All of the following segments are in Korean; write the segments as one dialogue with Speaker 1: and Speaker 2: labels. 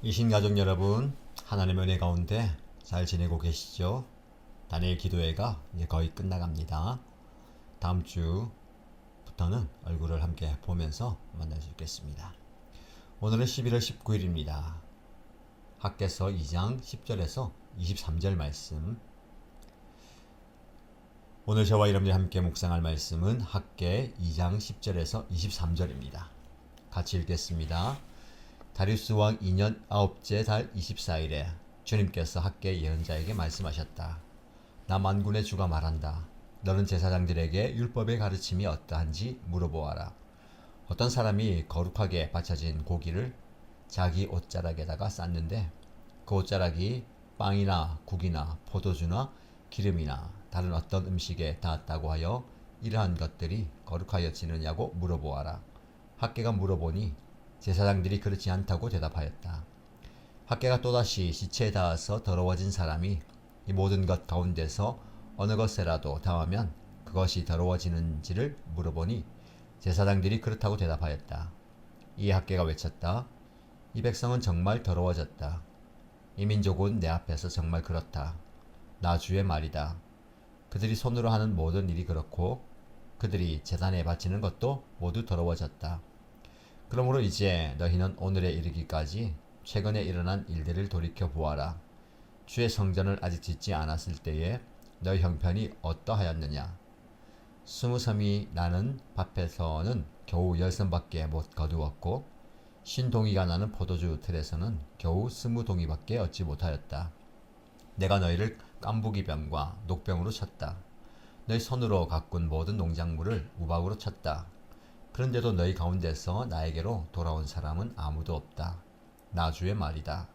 Speaker 1: 이신가족 여러분, 하나님의 은혜 가운데 잘 지내고 계시죠? 다니엘 기도회가 이제 거의 끝나갑니다. 다음 주부터는 얼굴을 함께 보면서 만날 수 있겠습니다. 오늘은 11월 19일입니다. 학개서 2장 10절에서 23절 말씀. 오늘 저와 여러분이 함께 묵상할 말씀은 학개 2장 10절에서 23절입니다. 같이 읽겠습니다. 다리우스 왕 2년 9째 달 24일에 주님께서 학개 예언자에게 말씀하셨다. 나 만군의 주가 말한다. 너는 제사장들에게 율법의 가르침이 어떠한지 물어보아라. 어떤 사람이 거룩하게 바쳐진 고기를 자기 옷자락에다가 쌌는데 그 옷자락이 빵이나 국이나 포도주나 기름이나 다른 어떤 음식에 닿았다고 하여 이러한 것들이 거룩하여지느냐고 물어보아라. 학개가 물어보니 제사장들이 그렇지 않다고 대답하였다. 학개가 또다시 시체에 닿아서 더러워진 사람이 이 모든 것 가운데서 어느 것에라도 닿으면 그것이 더러워지는지를 물어보니 제사장들이 그렇다고 대답하였다. 이에 학개가 외쳤다. 이 백성은 정말 더러워졌다. 이 민족은 내 앞에서 정말 그렇다. 나 주의 말이다. 그들이 손으로 하는 모든 일이 그렇고 그들이 제단에 바치는 것도 모두 더러워졌다. 그러므로 이제 너희는 오늘에 이르기까지 최근에 일어난 일들을 돌이켜 보아라. 주의 성전을 아직 짓지 않았을 때에 너희 형편이 어떠하였느냐. 20섬이 나는 밭에서는 겨우 10섬밖에 못 거두었고 50동이가 나는 포도주 틀에서는 겨우 20동이밖에 얻지 못하였다. 내가 너희를 깐부기병과 녹병으로 쳤다. 너희 손으로 가꾼 모든 농작물을 우박으로 쳤다. 그런데도 너희 가운데서 나에게로 돌아온 사람은 아무도 없다. 나 주의 말이다.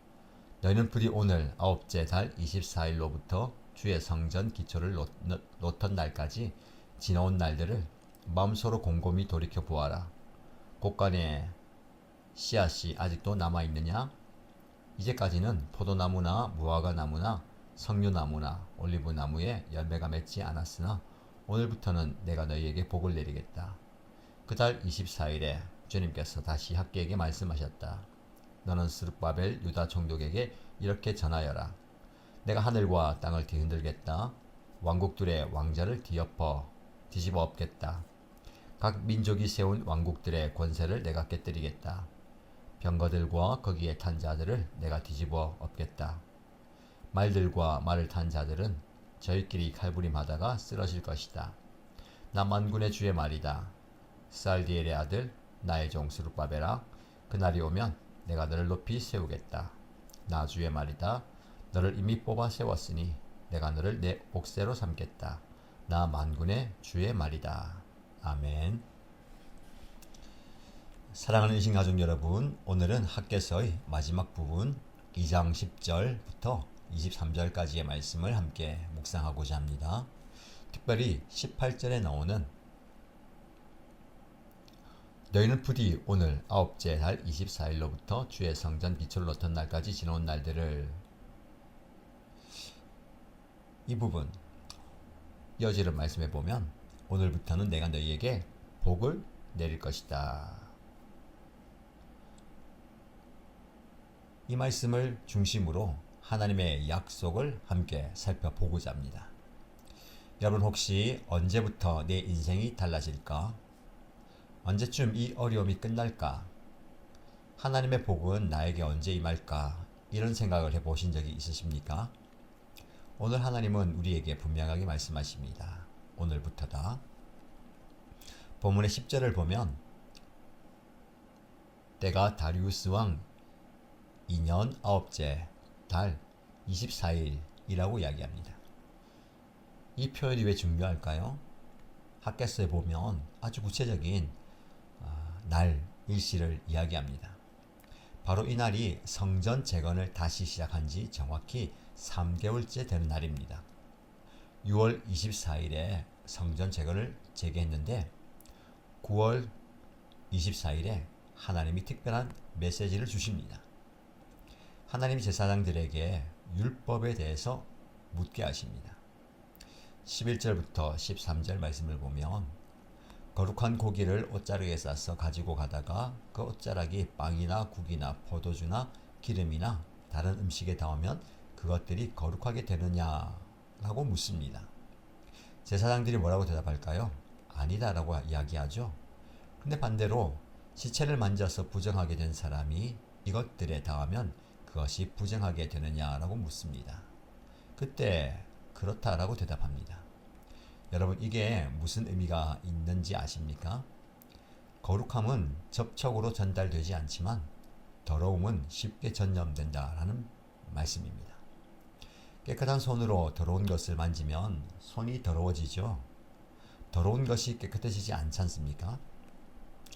Speaker 1: 너희는 부디 오늘 9째 달 24일로부터 주의 성전 기초를 놓던 날까지 지나온 날들을 마음속으로 곰곰이 돌이켜 보아라. 곳간에 씨앗이 아직도 남아있느냐? 이제까지는 포도나무나 무화과나무나 석류나무나 올리브나무에 열매가 맺지 않았으나 오늘부터는 내가 너희에게 복을 내리겠다. 그 달 24일에 주님께서 다시 학개에게 말씀하셨다. 너는 스룹바벨 유다 총독에게 이렇게 전하여라. 내가 하늘과 땅을 뒤흔들겠다. 왕국들의 왕자를 뒤집어 엎겠다. 각 민족이 세운 왕국들의 권세를 내가 깨뜨리겠다. 병거들과 거기에 탄 자들을 내가 뒤집어 엎겠다. 말들과 말을 탄 자들은 저희끼리 칼부림하다가 쓰러질 것이다. 나 만군의 주의 말이다. 살디엘의 아들 나의 종 스룹바벨아, 그날이 오면 내가 너를 높이 세우겠다. 나 주의 말이다. 너를 이미 뽑아 세웠으니 내가 너를 내 옥새로 삼겠다. 나 만군의 주의 말이다. 아멘. 사랑하는 이신가족 여러분, 오늘은 학개서의 마지막 부분 2장 10절부터 23절까지의 말씀을 함께 묵상하고자 합니다. 특별히 18절에 나오는 너희는 부디 오늘 9째 달 24일로부터 주의 성전 기초를 놓던 날까지 지나온 날들을, 이 부분 이어지는 말씀에 보면 오늘부터는 내가 너희에게 복을 내릴 것이다. 이 말씀을 중심으로 하나님의 약속을 함께 살펴보고자 합니다. 여러분, 혹시 언제부터 내 인생이 달라질까? 언제쯤 이 어려움이 끝날까? 하나님의 복은 나에게 언제 임할까? 이런 생각을 해보신 적이 있으십니까? 오늘 하나님은 우리에게 분명하게 말씀하십니다. 오늘부터다. 본문의 10절을 보면 때가 다리우스 왕 2년 9째 달 24일이라고 이야기합니다. 이 표현이 왜 중요할까요? 학개서에 보면 아주 구체적인 날, 일시를 이야기합니다. 바로 이 날이 성전 재건을 다시 시작한 지 정확히 3개월째 되는 날입니다. 6월 24일에 성전 재건을 재개했는데 9월 24일에 하나님이 특별한 메시지를 주십니다. 하나님이 제사장들에게 율법에 대해서 묻게 하십니다. 11절부터 13절 말씀을 보면 거룩한 고기를 옷자락에 싸서 가지고 가다가 그 옷자락이 빵이나 국이나 포도주나 기름이나 다른 음식에 닿으면 그것들이 거룩하게 되느냐? 라고 묻습니다. 제사장들이 뭐라고 대답할까요? 아니다라고 이야기하죠. 근데 반대로 시체를 만져서 부정하게 된 사람이 이것들에 닿으면 그것이 부정하게 되느냐라고 묻습니다. 그때 그렇다라고 대답합니다. 여러분, 이게 무슨 의미가 있는지 아십니까? 거룩함은 접촉으로 전달되지 않지만 더러움은 쉽게 전염된다라는 말씀입니다. 깨끗한 손으로 더러운 것을 만지면 손이 더러워지죠. 더러운 것이 깨끗해지지 않지 않습니까?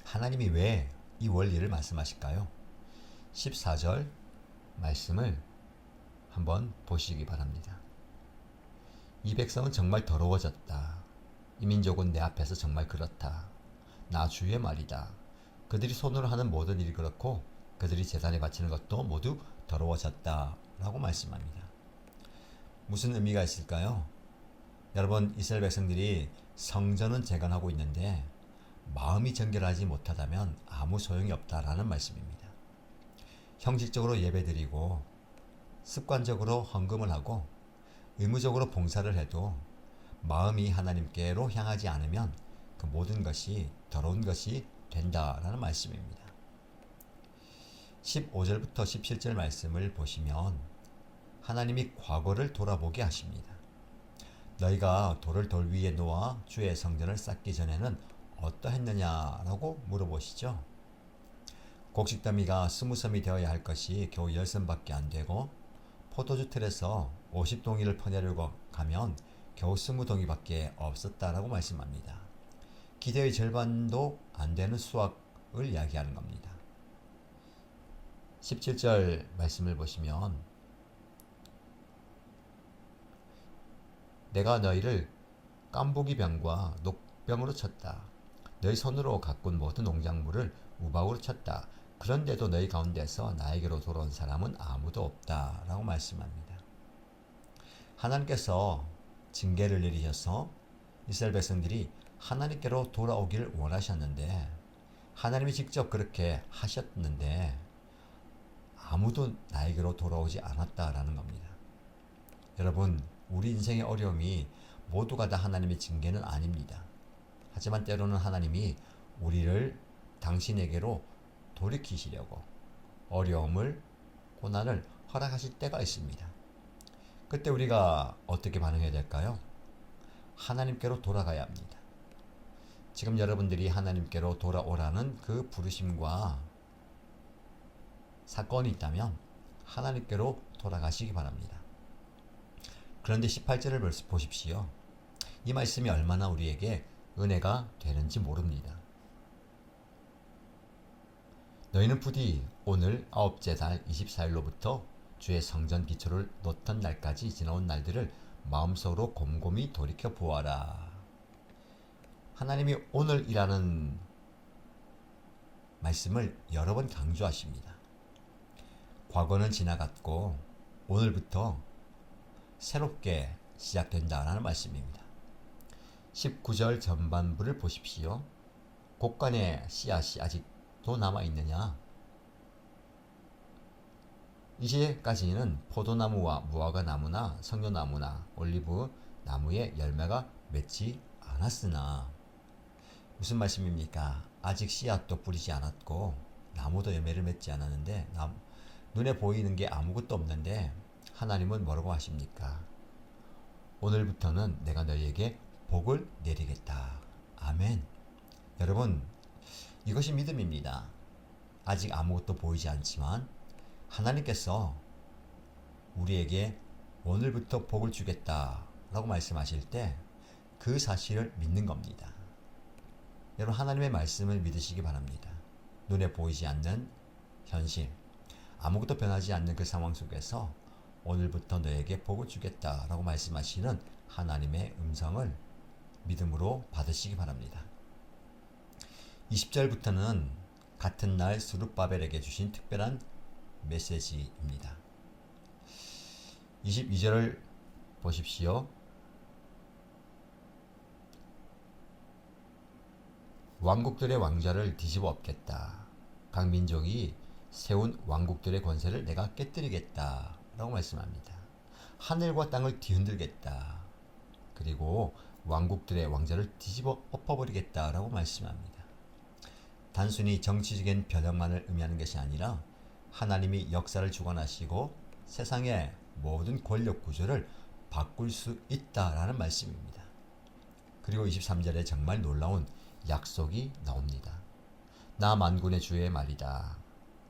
Speaker 1: 하나님이 왜 이 원리를 말씀하실까요? 14절 말씀을 한번 보시기 바랍니다. 이 백성은 정말 더러워졌다. 이 민족은 내 앞에서 정말 그렇다. 나 주의 말이다. 그들이 손으로 하는 모든 일이 그렇고 그들이 제단에 바치는 것도 모두 더러워졌다. 라고 말씀합니다. 무슨 의미가 있을까요? 여러분, 이스라엘 백성들이 성전은 재건하고 있는데 마음이 정결하지 못하다면 아무 소용이 없다라는 말씀입니다. 형식적으로 예배드리고 습관적으로 헌금을 하고 의무적으로 봉사를 해도 마음이 하나님께로 향하지 않으면 그 모든 것이 더러운 것이 된다라는 말씀입니다. 15절부터 17절 말씀을 보시면 하나님이 과거를 돌아보게 하십니다. 너희가 돌을 돌 위에 놓아 주의 성전을 쌓기 전에는 어떠했느냐라고 물어보시죠. 곡식더미가 20섬이 되어야 할 것이 겨우 10섬밖에 안 되고 포도주 틀에서 50동이를 퍼내려고 가면 겨우 20동이밖에 없었다라고 말씀합니다. 기대의 절반도 안 되는 수확을 이야기하는 겁니다. 17절 말씀을 보시면 내가 너희를 깐부기병과 녹병으로 쳤다. 너희 손으로 가꾼 모든 농작물을 우박으로 쳤다. 그런데도 너희 가운데서 나에게로 돌아온 사람은 아무도 없다. 라고 말씀합니다. 하나님께서 징계를 내리셔서 이스라엘 백성들이 하나님께로 돌아오기를 원하셨는데 하나님이 직접 그렇게 하셨는데 아무도 나에게로 돌아오지 않았다라는 겁니다. 여러분, 우리 인생의 어려움이 모두가 다 하나님의 징계는 아닙니다. 하지만 때로는 하나님이 우리를 당신에게로 돌이키시려고 어려움을, 고난을 허락하실 때가 있습니다. 그때 우리가 어떻게 반응해야 될까요? 하나님께로 돌아가야 합니다. 지금 여러분들이 하나님께로 돌아오라는 그 부르심과 사건이 있다면 하나님께로 돌아가시기 바랍니다. 그런데 18절을 보십시오. 이 말씀이 얼마나 우리에게 은혜가 되는지 모릅니다. 너희는 부디 오늘 아홉째 달 24일로부터 주의 성전 기초를 놓던 날까지 지나온 날들을 마음속으로 곰곰이 돌이켜 보아라. 하나님이 오늘이라는 말씀을 여러 번 강조하십니다. 과거는 지나갔고 오늘부터 새롭게 시작된다라는 말씀입니다. 19절 전반부를 보십시오. 곡간의 씨앗이 아직도 남아있느냐? 이제까지는 포도나무와 무화과 나무나 성료나무나 올리브 나무에 열매가 맺지 않았으나, 무슨 말씀입니까? 아직 씨앗도 뿌리지 않았고 나무도 열매를 맺지 않았는데 눈에 보이는 게 아무것도 없는데 하나님은 뭐라고 하십니까? 오늘부터는 내가 너희에게 복을 내리겠다. 아멘. 여러분, 이것이 믿음입니다. 아직 아무것도 보이지 않지만 하나님께서 우리에게 오늘부터 복을 주겠다 라고 말씀하실 때 그 사실을 믿는 겁니다. 여러분, 하나님의 말씀을 믿으시기 바랍니다. 눈에 보이지 않는 현실, 아무것도 변하지 않는 그 상황 속에서 오늘부터 너에게 복을 주겠다 라고 말씀하시는 하나님의 음성을 믿음으로 받으시기 바랍니다. 20절부터는 같은 날 스룹바벨에게 주신 특별한 메시지입니다. 22절을 보십시오. 왕국들의 왕좌를 뒤집어 엎겠다. 각 민족이 세운 왕국들의 권세를 내가 깨뜨리겠다 라고 말씀합니다. 하늘과 땅을 뒤흔들겠다. 그리고 왕국들의 왕자를 뒤집어 엎어버리겠다 라고 말씀합니다. 단순히 정치적인 변혁만을 의미하는 것이 아니라 하나님이 역사를 주관하시고 세상의 모든 권력 구조를 바꿀 수 있다라는 말씀입니다. 그리고 23절에 정말 놀라운 약속이 나옵니다. 나 만군의 주의 말이다.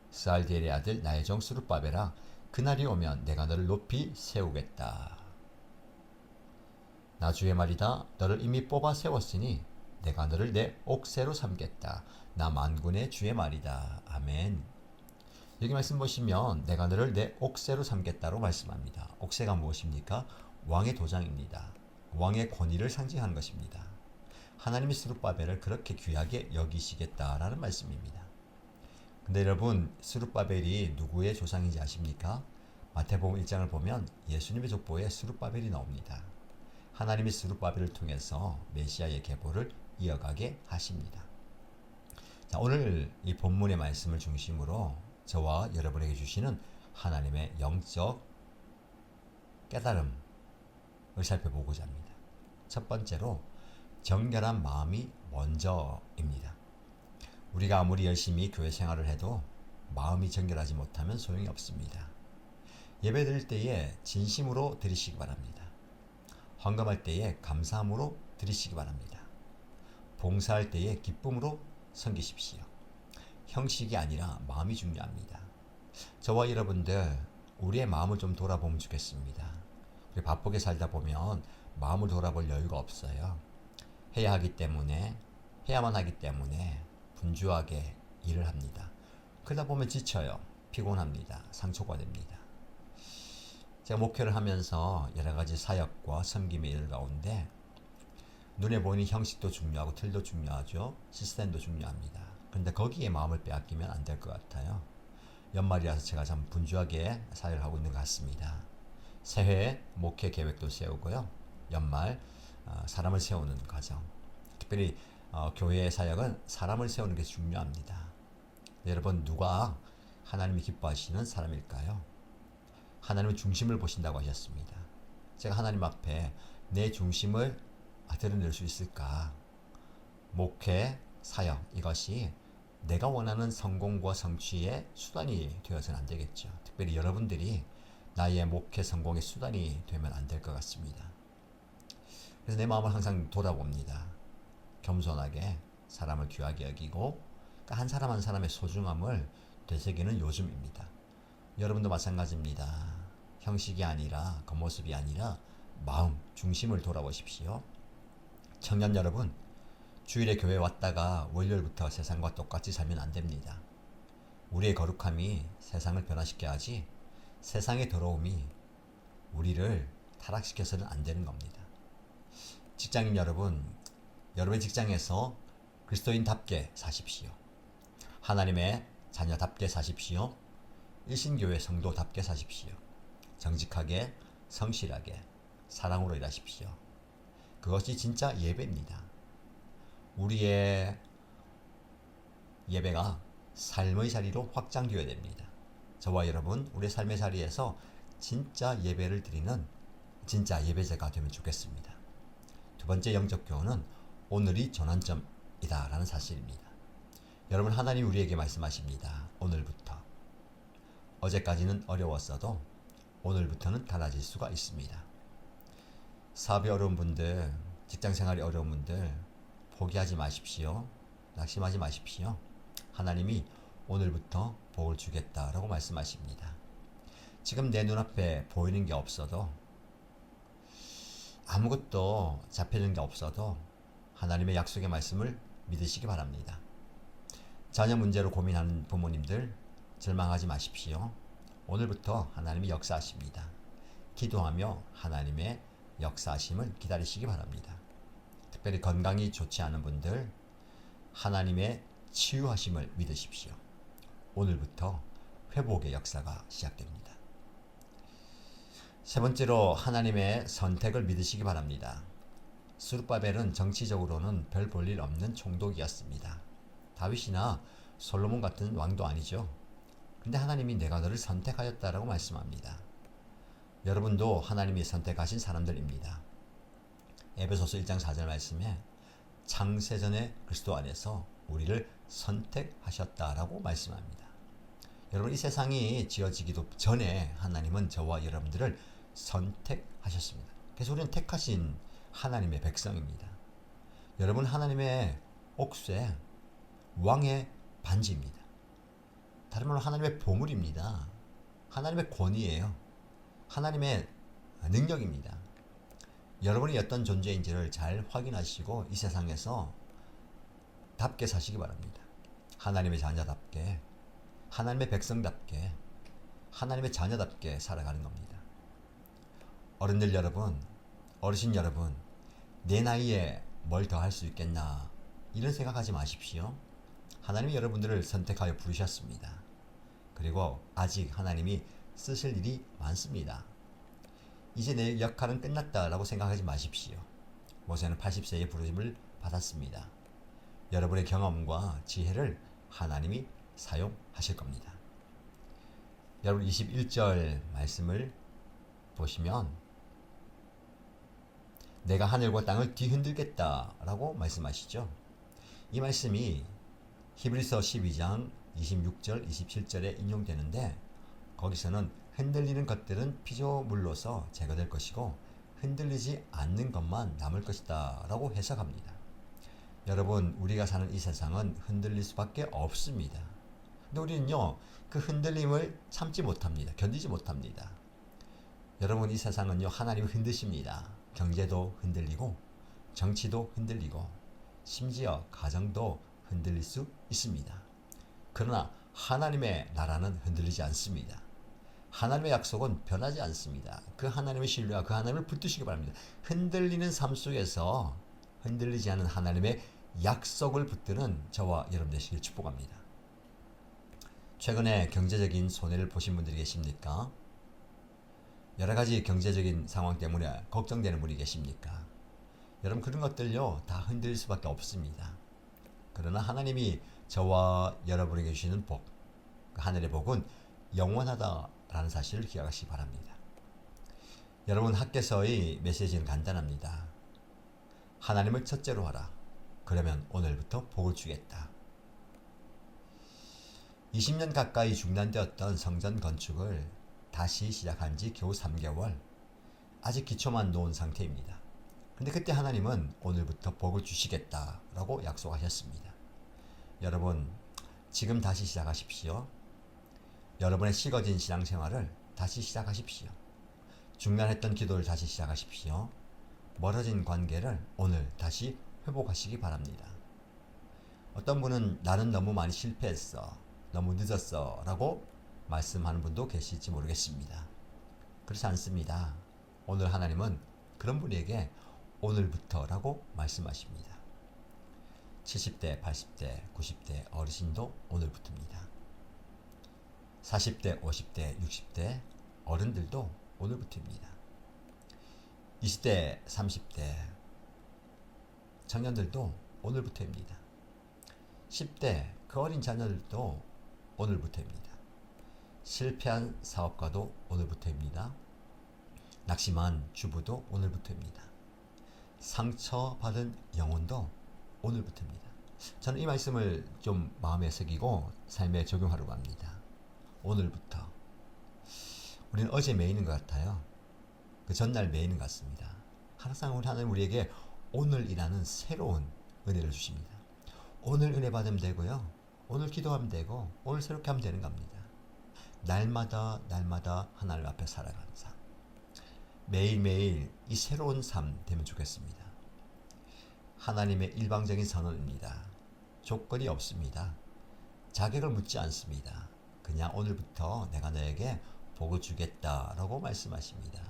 Speaker 1: 스알디엘의 아들 나의 종 스룹바벨아, 그날이 오면 내가 너를 높이 세우겠다. 나 주의 말이다. 너를 이미 뽑아 세웠으니 내가 너를 내 옥새로 삼겠다. 나 만군의 주의 말이다. 아멘. 여기 말씀 보시면 내가 너를 내 옥새로 삼겠다로 말씀합니다. 옥새가 무엇입니까? 왕의 도장입니다. 왕의 권위를 상징하는 것입니다. 하나님이 스룹바벨을 그렇게 귀하게 여기시겠다라는 말씀입니다. 근데 여러분, 스룹바벨이 누구의 조상인지 아십니까? 마태복음 1장을 보면 예수님의 족보에 스룹바벨이 나옵니다. 하나님이 스룹바벨을 통해서 메시아의 계보를 이어가게 하십니다. 자, 오늘 이 본문의 말씀을 중심으로 저와 여러분에게 주시는 하나님의 영적 깨달음을 살펴보고자 합니다. 첫 번째로 정결한 마음이 먼저입니다. 우리가 아무리 열심히 교회 생활을 해도 마음이 정결하지 못하면 소용이 없습니다. 예배 드릴 때에 진심으로 드리시기 바랍니다. 헌금할 때에 감사함으로 드리시기 바랍니다. 봉사할 때에 기쁨으로 섬기십시오. 형식이 아니라 마음이 중요합니다. 저와 여러분들, 우리의 마음을 좀 돌아보면 좋겠습니다. 우리 바쁘게 살다 보면 마음을 돌아볼 여유가 없어요. 해야만 하기 때문에 분주하게 일을 합니다. 그러다 보면 지쳐요. 피곤합니다. 상처가 됩니다. 제가 목회를 하면서 여러 가지 사역과 섬김의 일 가운데 눈에 보이는 형식도 중요하고 틀도 중요하죠. 시스템도 중요합니다. 그런데 거기에 마음을 빼앗기면 안 될 것 같아요. 연말이라서 제가 참 분주하게 사역을 하고 있는 것 같습니다. 새해 목회 계획도 세우고요. 연말 사람을 세우는 과정. 특별히 교회의 사역은 사람을 세우는 게 중요합니다. 여러분, 누가 하나님이 기뻐하시는 사람일까요? 하나님은 중심을 보신다고 하셨습니다. 제가 하나님 앞에 내 중심을 드러낼 수 있을까? 목회, 사역, 이것이 내가 원하는 성공과 성취의 수단이 되어서는 안 되겠죠. 특별히 여러분들이 나의 목회 성공의 수단이 되면 안 될 것 같습니다. 그래서 내 마음을 항상 돌아봅니다. 겸손하게 사람을 귀하게 여기고 한 사람 한 사람의 소중함을 되새기는 요즘입니다. 여러분도 마찬가지입니다. 형식이 아니라, 겉모습이 아니라 마음, 중심을 돌아보십시오. 청년 여러분, 주일에 교회 왔다가 월요일부터 세상과 똑같이 살면 안 됩니다. 우리의 거룩함이 세상을 변화시켜야 하지 세상의 더러움이 우리를 타락시켜서는 안 되는 겁니다. 직장인 여러분, 여러분의 직장에서 그리스도인답게 사십시오. 하나님의 자녀답게 사십시오. 일신교회 성도답게 사십시오. 정직하게, 성실하게, 사랑으로 일하십시오. 그것이 진짜 예배입니다. 우리의 예배가 삶의 자리로 확장되어야 됩니다. 저와 여러분, 우리의 삶의 자리에서 진짜 예배를 드리는 진짜 예배자가 되면 좋겠습니다. 두 번째 영적 교훈은 오늘이 전환점이다 라는 사실입니다. 여러분, 하나님 우리에게 말씀하십니다. 오늘부터. 어제까지는 어려웠어도 오늘부터는 달라질 수가 있습니다. 사업이 어려운 분들, 직장생활이 어려운 분들 포기하지 마십시오. 낙심하지 마십시오. 하나님이 오늘부터 복을 주겠다라고 말씀하십니다. 지금 내 눈앞에 보이는 게 없어도, 아무것도 잡혀진 게 없어도 하나님의 약속의 말씀을 믿으시기 바랍니다. 자녀 문제로 고민하는 부모님들 절망하지 마십시오. 오늘부터 하나님이 역사하십니다. 기도하며 하나님의 역사하심을 기다리시기 바랍니다. 특별히 건강이 좋지 않은 분들 하나님의 치유하심을 믿으십시오. 오늘부터 회복의 역사가 시작됩니다. 세 번째로 하나님의 선택을 믿으시기 바랍니다. 스룹바벨은 정치적으로는 별 볼 일 없는 총독이었습니다. 다윗이나 솔로몬 같은 왕도 아니죠. 근데 하나님이 내가 너를 선택하였다라고 말씀합니다. 여러분도 하나님이 선택하신 사람들입니다. 에베소서 1장 4절 말씀에 창세전에 그리스도 안에서 우리를 선택하셨다라고 말씀합니다. 여러분, 이 세상이 지어지기도 전에 하나님은 저와 여러분들을 선택하셨습니다. 그래서 우리는 택하신 하나님의 백성입니다. 여러분, 하나님의 옥새, 왕의 반지입니다. 다른 말로 하나님의 보물입니다. 하나님의 권위예요. 하나님의 능력입니다. 여러분이 어떤 존재인지를 잘 확인하시고 이 세상에서 답게 사시기 바랍니다. 하나님의 자녀답게, 하나님의 백성답게, 하나님의 자녀답게 살아가는 겁니다. 어른들 여러분, 어르신 여러분, 내 나이에 뭘 더 할 수 있겠나 이런 생각하지 마십시오. 하나님이 여러분들을 선택하여 부르셨습니다. 그리고 아직 하나님이 쓰실 일이 많습니다. 이제 내 역할은 끝났다라고 생각하지 마십시오. 모세는 80세에 부르심을 받았습니다. 여러분의 경험과 지혜를 하나님이 사용하실 겁니다. 여러분 21절 말씀을 보시면 내가 하늘과 땅을 뒤흔들겠다라고 말씀하시죠. 이 말씀이 히브리서 12장 26절 27절에 인용되는데 거기서는 흔들리는 것들은 피조물로서 제거될 것이고 흔들리지 않는 것만 남을 것이다 라고 해석합니다. 여러분, 우리가 사는 이 세상은 흔들릴 수밖에 없습니다. 근데 우리는요, 그 흔들림을 참지 못합니다. 견디지 못합니다. 여러분, 이 세상은요, 하나님을 흔드십니다. 경제도 흔들리고 정치도 흔들리고 심지어 가정도 흔들릴 수 있습니다. 그러나 하나님의 나라는 흔들리지 않습니다. 하나님의 약속은 변하지 않습니다. 그 하나님의 신뢰와 그 하나님을 붙드시기 바랍니다. 흔들리는 삶 속에서 흔들리지 않은 하나님의 약속을 붙드는 저와 여러분 되시길 축복합니다. 최근에 경제적인 손해를 보신 분들이 계십니까? 여러 가지 경제적인 상황 때문에 걱정되는 분이 계십니까? 여러분, 그런 것들요 다 흔들릴 수밖에 없습니다. 그러나 하나님이 저와 여러분에게 주시는 복, 그 하늘의 복은 영원하다라는 사실을 기억하시기 바랍니다. 여러분, 학개서의 메시지는 간단합니다. 하나님을 첫째로 하라. 그러면 오늘부터 복을 주겠다. 20년 가까이 중단되었던 성전 건축을 다시 시작한 지 겨우 3개월, 아직 기초만 놓은 상태입니다. 근데 그때 하나님은 오늘부터 복을 주시겠다라고 약속하셨습니다. 여러분, 지금 다시 시작하십시오. 여러분의 식어진 신앙생활을 다시 시작하십시오. 중단했던 기도를 다시 시작하십시오. 멀어진 관계를 오늘 다시 회복하시기 바랍니다. 어떤 분은 나는 너무 많이 실패했어, 너무 늦었어 라고 말씀하는 분도 계실지 모르겠습니다. 그렇지 않습니다. 오늘 하나님은 그런 분에게 오늘부터라고 말씀하십니다. 70대, 80대, 90대 어르신도 오늘부터입니다. 40대, 50대, 60대 어른들도 오늘부터입니다. 20대, 30대 청년들도 오늘부터입니다. 10대 그 어린 자녀들도 오늘부터입니다. 실패한 사업가도 오늘부터입니다. 낙심한 주부도 오늘부터입니다. 상처받은 영혼도 오늘부터입니다. 저는 이 말씀을 좀 마음에 새기고 삶에 적용하려고 합니다. 오늘부터. 우리는 어제 매이는 것 같아요. 그 전날 매이는 것 같습니다. 항상 하나님 우리에게 오늘이라는 새로운 은혜를 주십니다. 오늘 은혜 받으면 되고요. 오늘 기도하면 되고 오늘 새롭게 하면 되는 겁니다. 날마다 하나님 앞에 살아가는 삶. 매일매일 이 새로운 삶 되면 좋겠습니다. 하나님의 일방적인 선언입니다. 조건이 없습니다. 자격을 묻지 않습니다. 그냥 오늘부터 내가 너에게 복을 주겠다라고 말씀하십니다.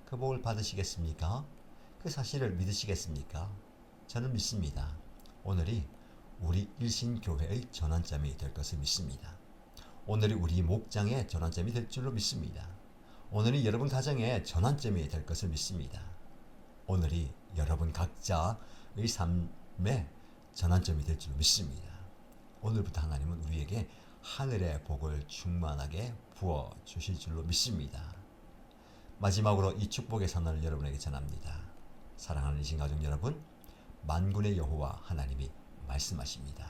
Speaker 1: 그 복을 받으시겠습니까? 그 사실을 믿으시겠습니까? 저는 믿습니다. 오늘이 우리 일신교회의 전환점이 될 것을 믿습니다. 오늘이 우리 목장의 전환점이 될 줄로 믿습니다. 오늘이 여러분 가정의 전환점이 될 것을 믿습니다. 오늘이 여러분 각자의 삶의 전환점이 될 줄로 믿습니다. 오늘부터 하나님은 우리에게 하늘의 복을 충만하게 부어 주실 줄로 믿습니다. 마지막으로 이 축복의 선언을 여러분에게 전합니다. 사랑하는 이신가족 여러분, 만군의 여호와 하나님이 말씀하십니다.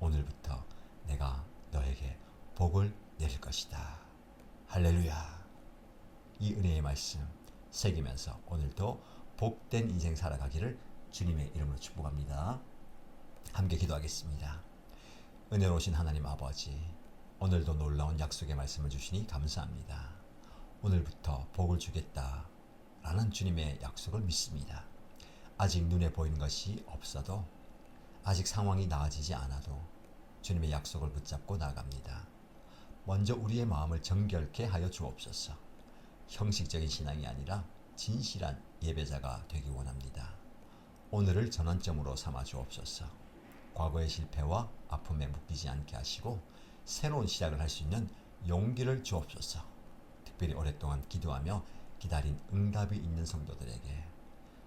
Speaker 1: 오늘부터 내가 너에게 복을 내릴 것이다. 할렐루야. 이 은혜의 말씀 새기면서 오늘도 복된 인생 살아가기를 주님의 이름으로 축복합니다. 함께 기도하겠습니다. 은혜로우신 하나님 아버지, 오늘도 놀라운 약속의 말씀을 주시니 감사합니다. 오늘부터 복을 주겠다 라는 주님의 약속을 믿습니다. 아직 눈에 보이는 것이 없어도, 아직 상황이 나아지지 않아도 주님의 약속을 붙잡고 나아갑니다. 먼저 우리의 마음을 정결케 하여 주옵소서. 형식적인 신앙이 아니라 진실한 예배자가 되기 원합니다. 오늘을 전환점으로 삼아 주옵소서. 과거의 실패와 아픔에 묶이지 않게 하시고 새로운 시작을 할 수 있는 용기를 주옵소서. 특별히 오랫동안 기도하며 기다린 응답이 있는 성도들에게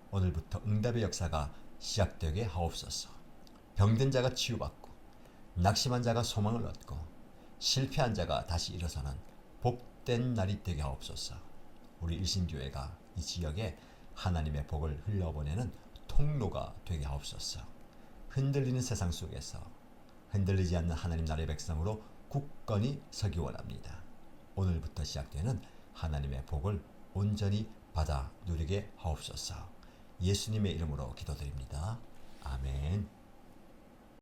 Speaker 1: 오늘부터 응답의 역사가 시작되게 하옵소서. 병든 자가 치유받고, 낙심한 자가 소망을 얻고, 실패한 자가 다시 일어서는 복된 날이 되게 하옵소서. 우리 일신교회가 이 지역에 하나님의 복을 흘려보내는 통로가 되게 하옵소서. 흔들리는 세상 속에서 흔들리지 않는 하나님 나라의 백성으로 굳건히 서기 원합니다. 오늘부터 시작되는 하나님의 복을 온전히 받아 누리게 하옵소서. 예수님의 이름으로 기도드립니다. 아멘.